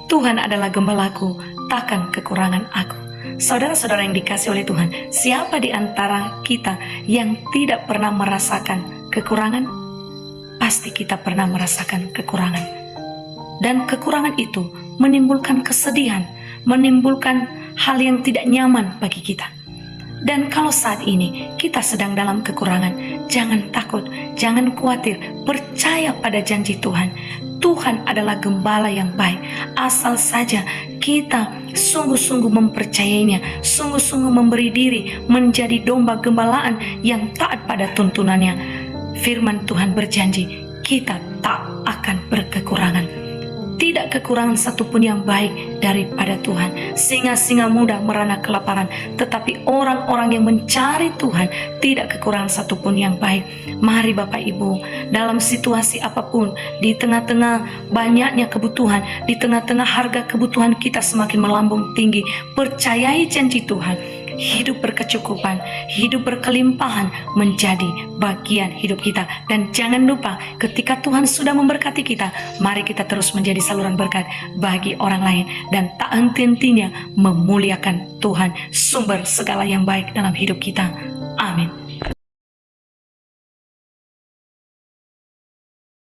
Tuhan adalah gembalaku, takkan kekurangan aku. Saudara-saudara yang dikasih oleh Tuhan, siapa di antara kita yang tidak pernah merasakan kekurangan? Pasti kita pernah merasakan kekurangan. Dan kekurangan itu menimbulkan kesedihan, menimbulkan hal yang tidak nyaman bagi kita. Dan kalau saat ini kita sedang dalam kekurangan, jangan takut, jangan khawatir, percaya pada janji Tuhan. Tuhan adalah gembala yang baik, asal saja kita sungguh-sungguh mempercayainya, sungguh-sungguh memberi diri menjadi domba gembalaan yang taat pada tuntunannya. Firman Tuhan berjanji, kita tak akan berkekurangan. Tidak kekurangan satupun yang baik daripada Tuhan. Singa-singa muda merana kelaparan, tetapi orang-orang yang mencari Tuhan tidak kekurangan satupun yang baik. Mari Bapak Ibu, dalam situasi apapun, di tengah-tengah banyaknya kebutuhan, di tengah-tengah harga kebutuhan kita semakin melambung tinggi, percayai janji Tuhan. Hidup berkecukupan, hidup berkelimpahan menjadi bagian hidup kita. Dan jangan lupa, ketika Tuhan sudah memberkati kita, mari kita terus menjadi saluran berkat bagi orang lain. Dan tak henti-hentinya memuliakan Tuhan, sumber segala yang baik dalam hidup kita.